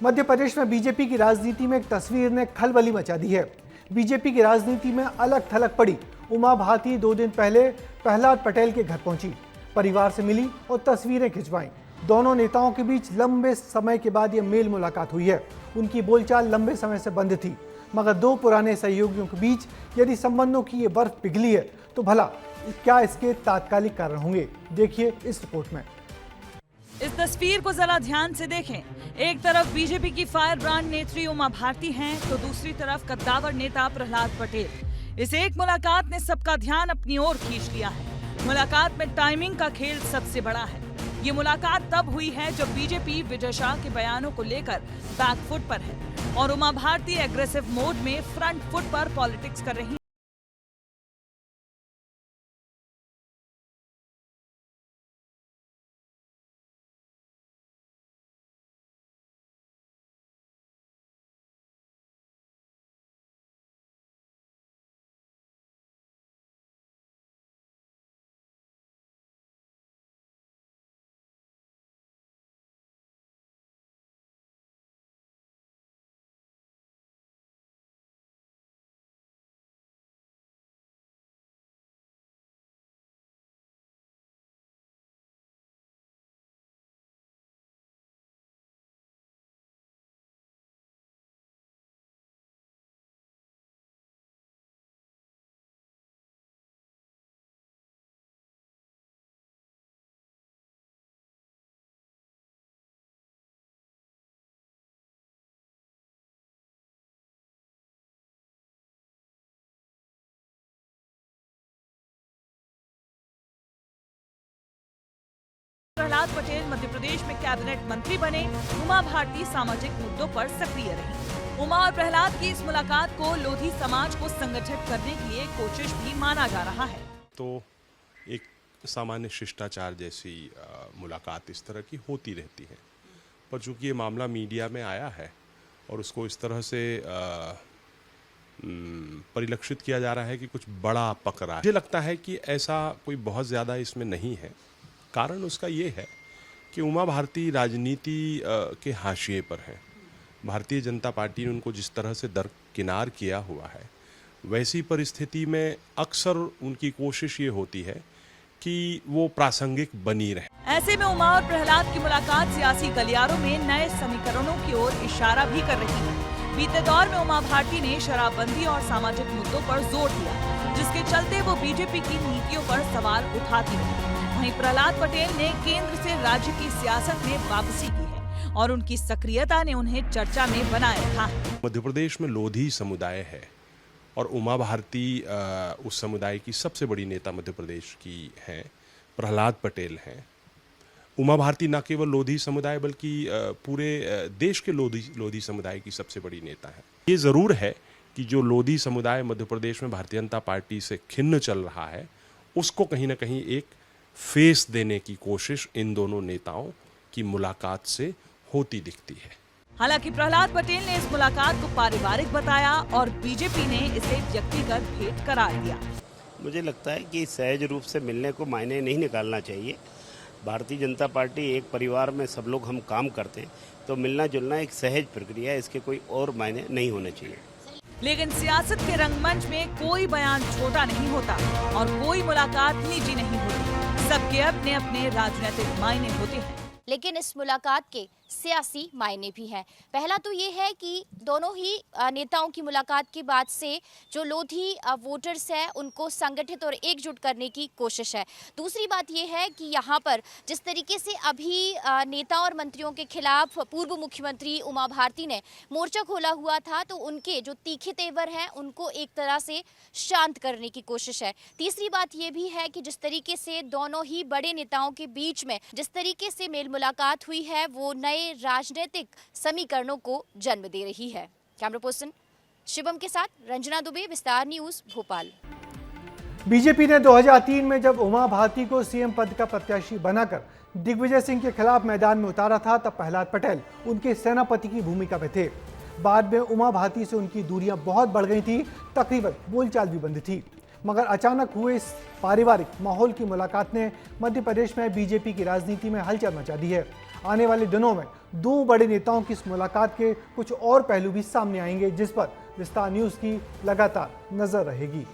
मध्य प्रदेश में बीजेपी की राजनीति में एक तस्वीर ने खलबली मचा दी है। बीजेपी की राजनीति में अलग थलग पड़ी उमा भारती 2 दिन पहले प्रहलाद पटेल के घर पहुंची, परिवार से मिली और तस्वीरें खिंचवाईं। दोनों नेताओं के बीच लंबे समय के बाद यह मेल मुलाकात हुई है। उनकी बोलचाल लंबे समय से बंद थी, मगर दो पुराने सहयोगियों के बीच यदि संबंधों की ये बर्फ पिघली है तो भला क्या इसके तात्कालिक कारण होंगे, देखिए इस रिपोर्ट में। इस तस्वीर को जरा ध्यान से देखें। एक तरफ बीजेपी की फायर ब्रांड नेत्री उमा भारती हैं, तो दूसरी तरफ कद्दावर नेता प्रहलाद पटेल। इस एक मुलाकात ने सबका ध्यान अपनी ओर खींच लिया है। मुलाकात में टाइमिंग का खेल सबसे बड़ा है। ये मुलाकात तब हुई है जब बीजेपी विजय शाह के बयानों को लेकर बैकफुट पर है और उमा भारती एग्रेसिव मोड में फ्रंट फुट पर पॉलिटिक्स कर रही है। प्रहलाद पटेल मध्य प्रदेश में कैबिनेट मंत्री बने। उमा भारती सामाजिक मुद्दों पर सक्रिय रही। उमा और प्रहलाद की इस मुलाकात को लोधी समाज को संगठित करने की एक कोशिश भी माना जा रहा है। तो एक सामान्य शिष्टाचार जैसी मुलाकात इस तरह की होती रहती है, पर चूंकि ये मामला मीडिया में आया है और उसको इस तरह से परिलक्षित किया जा रहा है कि कुछ बड़ा पकड़ा है, मुझे लगता है कि ऐसा कोई बहुत ज़्यादा इसमें नहीं है। कारण उसका ये है कि उमा भारती राजनीति के हाशिए पर है। भारतीय जनता पार्टी ने उनको जिस तरह से दरकिनार किया हुआ है, वैसी परिस्थिति में अक्सर उनकी कोशिश ये होती है कि वो प्रासंगिक बनी रहे। ऐसे में उमा और प्रहलाद की मुलाकात सियासी गलियारों में नए समीकरणों की ओर इशारा भी कर रही है। बीते दौर में उमा भारती ने शराबबंदी और सामाजिक मुद्दों पर जोर दिया, जिसके चलते वो बीजेपी की नीतियों पर सवाल उठाती रही। वहीं प्रहलाद पटेल ने केंद्र से राज्य की सियासत में वापसी की है और उनकी सक्रियता ने उन्हें चर्चा में बनाए रखा है। मध्य प्रदेश में लोधी समुदाय है और उमा भारती उस समुदाय की सबसे बड़ी नेता मध्य प्रदेश की हैं। प्रहलाद पटेल हैं। उमा भारती न केवल लोधी समुदाय बल्कि पूरे देश के लोधी समुदाय की सबसे बड़ी नेता है। ये ज़रूर है कि जो लोधी समुदाय मध्य प्रदेश में भारतीय जनता पार्टी से खिन्न चल रहा है, उसको कहीं ना कहीं एक फेस देने की कोशिश इन दोनों नेताओं की मुलाकात से होती दिखती है। हालांकि प्रहलाद पटेल ने इस मुलाकात को पारिवारिक बताया और बीजेपी ने इसे व्यक्तिगत भेंट करार दिया। मुझे लगता है कि सहज रूप से मिलने को मायने नहीं निकालना चाहिए। भारतीय जनता पार्टी एक परिवार में सब लोग हम काम करते हैं, तो मिलना जुलना एक सहज प्रक्रिया है, इसके कोई और मायने नहीं होने चाहिए। लेकिन सियासत के रंगमंच में कोई बयान छोटा नहीं होता और कोई मुलाकात निजी नहीं होती। सबके अपने अपने राजनीतिक मायने होते हैं। लेकिन इस मुलाकात के सियासी मायने भी हैं। पहला तो ये है कि दोनों ही नेताओं की मुलाकात के बाद से जो लोधी वोटर्स हैं उनको संगठित और एकजुट करने की कोशिश है। दूसरी बात ये है कि यहाँ पर जिस तरीके से अभी नेता और मंत्रियों के खिलाफ पूर्व मुख्यमंत्री उमा भारती ने मोर्चा खोला हुआ था, तो उनके जो तीखे तेवर हैं उनको एक तरह से शांत करने की कोशिश है। तीसरी बात ये भी है कि जिस तरीके से दोनों ही बड़े नेताओं के बीच में जिस तरीके से मेल मुलाकात हुई है, वो नए राजनीतिक समीकरणों को जन्म दे रही है। कैमरा पर्सन शिवम के साथ रंजना दुबे, विस्तार न्यूज, भोपाल। बीजेपी ने 2003 में जब उमा भारती को सीएम पद का प्रत्याशी बनाकर दिग्विजय सिंह के खिलाफ मैदान में उतारा था, तब प्रहलाद पटेल उनके सेनापति की भूमिका में थे। बाद में उमा भारती से उनकी दूरियां बहुत बढ़ गई थी, तकरीबन बोलचाल भी बंद थी। मगर अचानक हुए इस पारिवारिक माहौल की मुलाकात ने मध्य प्रदेश में बीजेपी की राजनीति में हलचल मचा दी है। आने वाले दिनों में दो बड़े नेताओं की इस मुलाकात के कुछ और पहलू भी सामने आएंगे, जिस पर विस्तार न्यूज़ की लगातार नजर रहेगी।